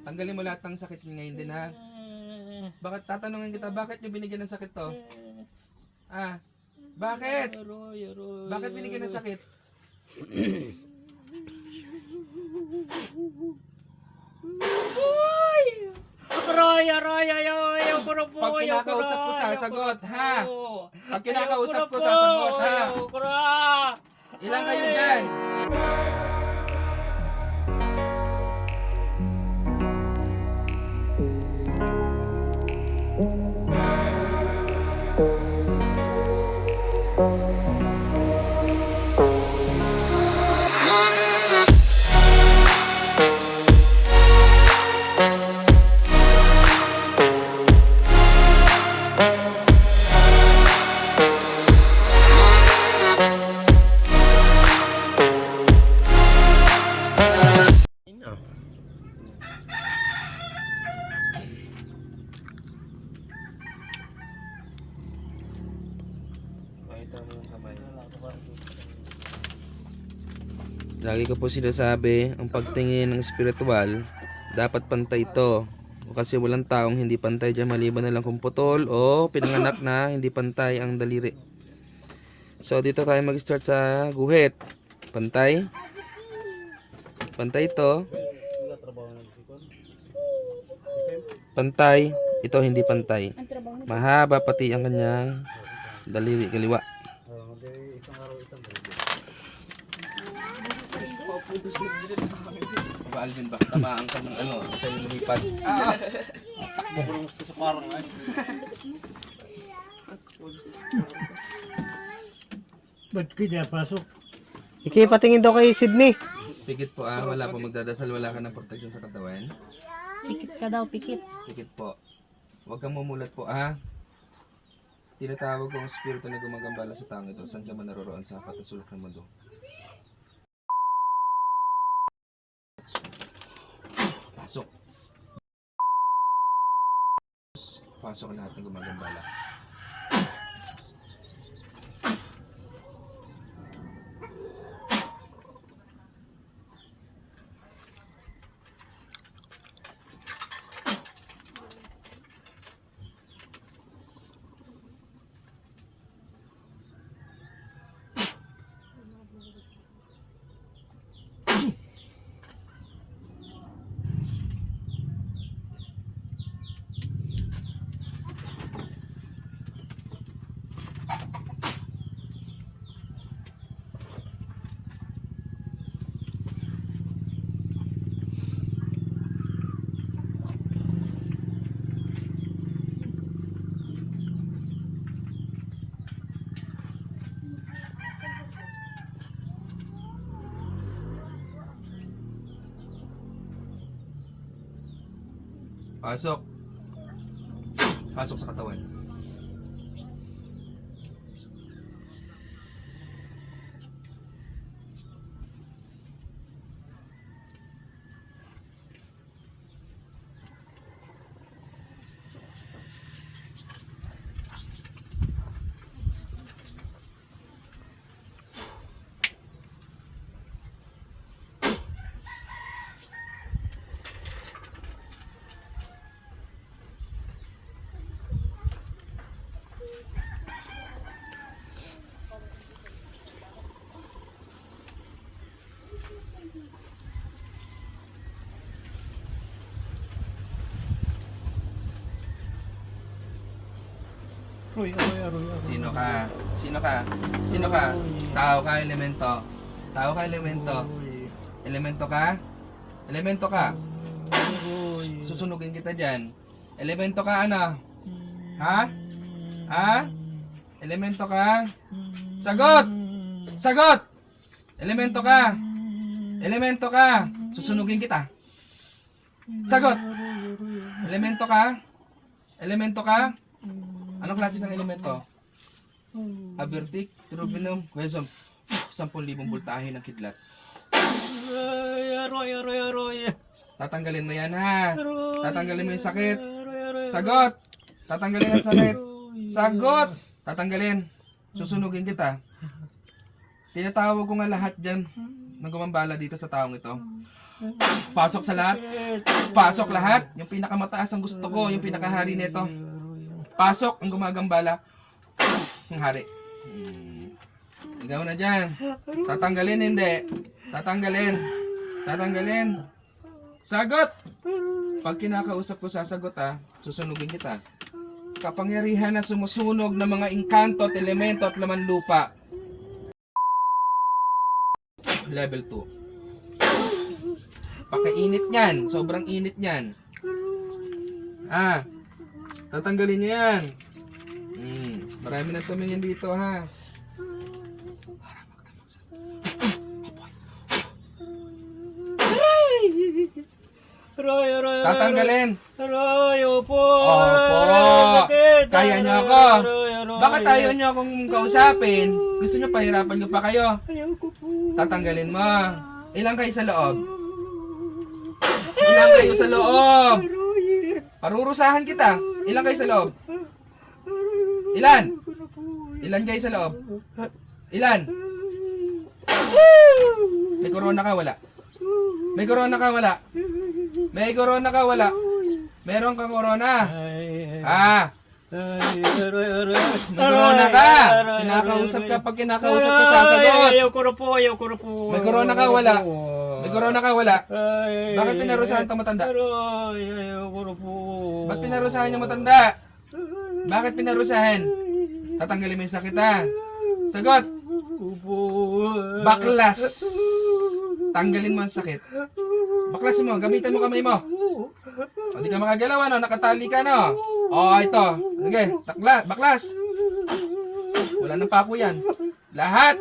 Tanggalin mo lahat ng sakit ngayon din ha. Bakit tatanungin kita, bakit nyo binigyan ng sakit to? Ah, bakit? Bakit binigyan ng sakit? Pag kinakausap ko, sasagot, ha? Pag kinakausap ko, sasagot, ha? Ilan kayo dyan? Lagi ko po sinasabi, ang pagtingin ng spiritual, dapat pantay ito. Kasi walang taong hindi pantay dyan maliban na lang kung putol o pinanganak na hindi pantay ang daliri. So dito tayo mag-start sa guhit. Pantay. Pantay ito. Pantay. Ito hindi pantay. Mahaba pati ang kanyang daliri kaliwa. Ba Alvin, baka tamaan ka ng ano sa iyong lumipad. Takbo ko lang gusto sa parang ay. Ba't kaya pasok? Iki, patingin daw kay Sydney. Pikit po wala po magdadasal, wala ka ng protection sa katawan. Pikit ka daw, pikit. Pikit po. Huwag kang mumulat po Tinatawag ko ang spirito na gumagambala sa taong ito. Saan ka man naroroon sa katasulok ng mundo. Pasok. Pasok lahat ng gumagambala. Pasok. Pasok sa katawan. Roy. Sino ka? Sino ka? Sino ka? Tao ka, elemento. Tao ka, elemento. Elemento ka? Elemento ka? Susunugin kita dyan. Elemento ka, ano? Ha? Ha? Elemento ka? Sagot! Sagot! Elemento ka? Elemento ka? Susunugin kita. Sagot! Elemento ka? Elemento ka? Anong klase ng elemento? Abertic, Turubinum, Quezon, 10,000 voltahe ng kidlat. Roy. Tatanggalin mo yan ha. Tatanggalin mo yung sakit. Sagot! Tatanggalin ang sakit. Sagot! Tatanggalin. Susunugin kita. Tinatawag ko nga lahat dyan ng gumambala dito sa taong ito. Pasok sa lahat. Pasok lahat. Yung pinakamataas ang gusto ko, yung pinakahari nito. Pasok ang gumagambala. Ang hari. Ikaw na dyan. Tatanggalin, hindi. Tatanggalin. Tatanggalin. Sagot! Pag kinakausap ko, sasagot ha. Susunugin kita. Kapangyarihan na sumusunog ng mga inkanto at elemento at laman lupa. Level 2. Pakainit niyan. Sobrang init niyan. Tatanggalin niyo yan. Marami na tumingin dito ha. Aray. Tatanggalin. Aray, opo. Opo. Bakit? Kaya niyo ako. Aray. Bakit ayaw niyo akong kausapin? Gusto niyo pahirapan niyo pa kayo? Ayaw ko po. Tatanggalin mo. Ilang kayo sa loob? Ilang kayo sa loob? Parurusahan kita. Ilang kayo sa loob? Ilan? Ilan kayo sa loob? Ilan? May corona ka, wala? May corona ka, wala? May corona ka, wala? Meron kang corona? May corona ka! Kinakausap ka, pag kinakausap ka, sasagot! Ayaw ko na po. May corona ka, wala? May corona ka, wala? Bakit pinarusahan itong matanda? Ayaw ko na po. Ba't pinarusahan yung matanda? Bakit pinarusahan? Tatanggalin mo yung sakit ha? Sagot! Baklas! Tanggalin mo ang sakit. Baklasin mo, gamitan mo kamay mo. O, di ka makagalaw, ano? Nakatali ka, no? O, ito. Sige, baklas. Wala nang pako yan. Lahat.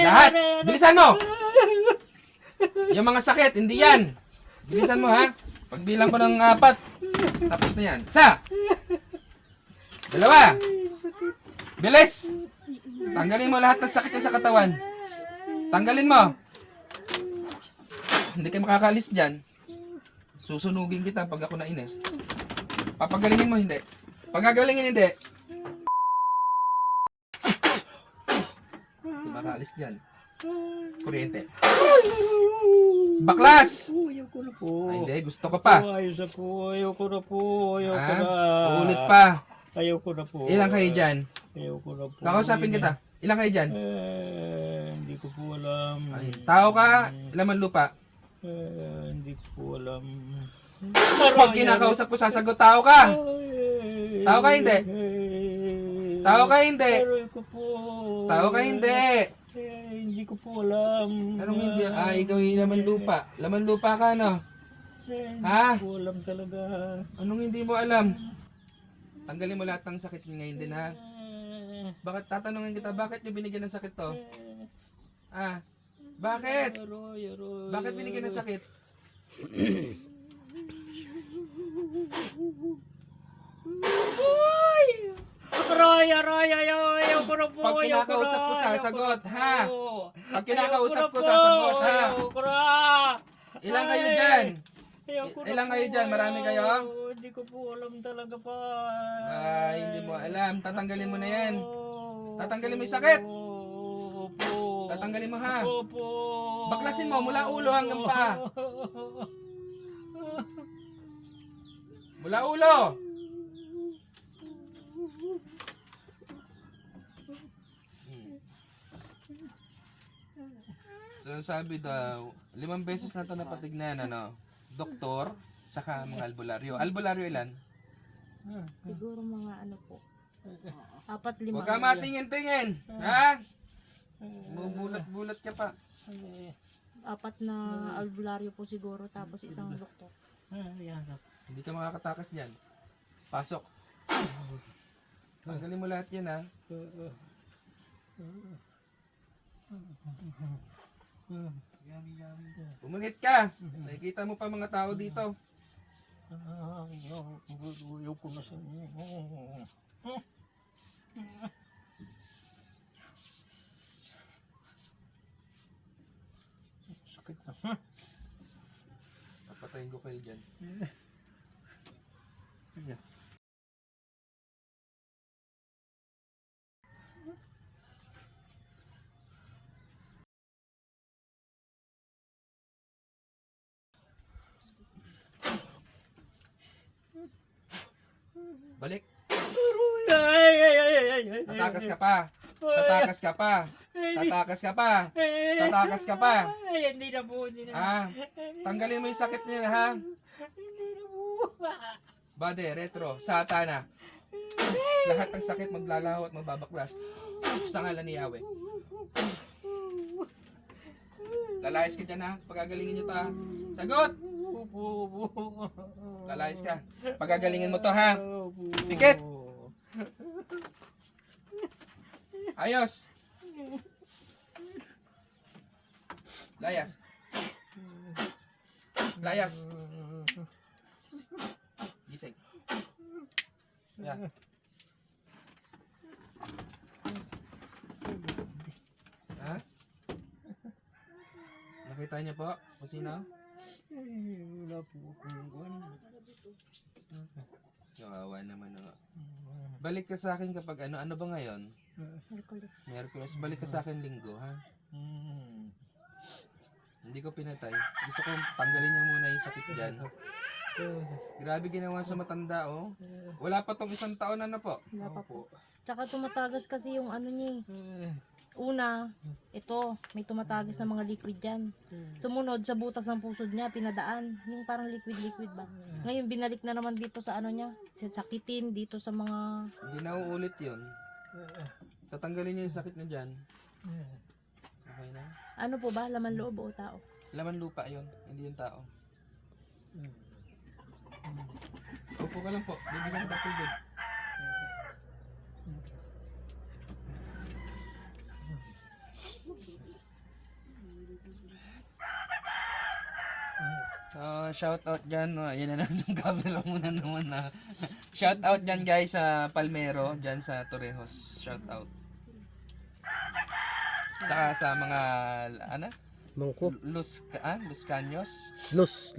Lahat. Bilisan mo. Yung mga sakit, hindi yan. Bilisan mo, ha? Pagbilang ko ng 4, tapos na yan. 1. 2. Bilis. Tanggalin mo lahat ng sakit sa katawan. Tanggalin mo. Hindi ka makakaalis dyan. Susunugin kita pag ako nainis. Papagalingin mo, hindi. Pagagalingin, hindi. Hindi makakaalis dyan. Kuryente. Baklas! Ayaw ko na po. Ay, hindi. Gusto ko pa. Ayaw ko na po. Ayaw ko na. Uulit pa. Ayaw ko na po. Ilang kayo dyan? Ayaw ko na po. Kakausapin kita. Ilang kayo dyan? Hindi ko po alam. Ay, tao ka, laman lupa. Hindi ko po alam. Pag kinakausap ko, sasagot, tao ka. Tao ka, hindi. Tao ka, hindi. Ayaw ko po. Tao ka, hindi. Hindi ko po alam. Anong hindi? Ikaw yung laman lupa. Laman lupa ka, no? Ha? Hindi ko alam talaga. Anong hindi mo alam? Tanggalin mo lahat ng sakit ngayon din, ha? Bakit tatanungin kita, bakit nyo binigyan ng sakit to? Bakit? Bakit binigyan ng sakit? Ayaw ko na po. Pag kinakausap ko, sasagot, ha? Pag kinakausap ko, Ayaw sasagot, ha? Ayaw ko na. Ilang kayo dyan? Ayaw ko na Ilang po. kayo dyan? Marami kayo? Hindi ko po alam talaga pa. Hindi mo alam. Tatanggalin mo na yan. Tatanggalin mo yung sakit. Opo. Tatanggalin mo, ha? Opo. Baklasin mo mula ulo hanggang paa. Mula ulo. So sabi daw, 5 beses na ito napatignan, ano? Doktor, saka mga albularyo. Albularyo ilan? Siguro mga ano po. 4-5. Huwag ka matingin-tingin. Ha? Bulat-bulat ka pa. 4 na albularyo po siguro tapos isang doktor. Hindi ka makakatakas dyan. Pasok. Tanggalin mo lahat yan, ha? Pumangit ka. Nakikita mo pa mga tao dito. Ayaw ko na sa inyo. Sakit na. Papatayin ko kayo dyan. Balik. Ay, ay, ay, ay, ay. Tatakas ka pa. Tatakas ka pa. Tatakas ka pa. Tatakas ka pa. Ay, hindi na po, hindi na. Ah, tanggalin mo yung sakit niya, ha? Hindi na po. Bade, retro, satana. Lahat ng sakit maglalaho at magbabaklas sa ngalan ni Yahweh. Lalayas ka dyan, ha? Pagagalingin nyo to, ha? Sagot! Opo. Lalayas ka. Pagagalingin mo to, ha? Pikit! Ayos! Layas. Layas. Gising. Yan. Ha? Nakita niyo po? Kung sino? Wala po akong ano. Kawawa naman nga. Balik ka sa akin kapag ano ba ngayon? Merkulis. Miyerkules. Balik ka sa akin linggo, ha? Hindi ko pinatay. Gusto ko tanggalin niya muna yung sakit dyan. Grabe ginawa sa matanda, oh. Wala pa tong 1 taon na po. Wala pa po. Tsaka tumatagas kasi yung ano niya eh. Una, ito, may tumatagas na mga liquid dyan. Sumunod, sa butas ng pusod niya, pinadaan. Yung parang liquid-liquid ba? Ngayon, binalik na naman dito sa ano niya. Sakitin dito sa mga... Hindi na uulit yun. Tatanggalin niyo yung sakit na dyan. Okay na? Ano po ba? Laman loob o tao? Laman lupa yun, hindi yung tao. Upo ka lang po, bibigyan kita tubig. So, shout out dyan, yan na naman yung camera muna naman na. Shout out dyan guys sa Palmero, dyan sa Torrejos. Shout out. Sa mga, ano? Mangko. Los Caños? Lus.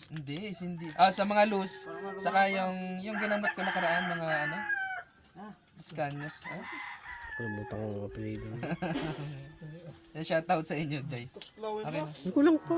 Hindi. Sa mga luz. Saka yung ginamot ko nakaraan, mga ano? Los Caños. Kalimutan ko ang apelido. Shout out sa inyo guys. Okay na. Hindi ko lang pa.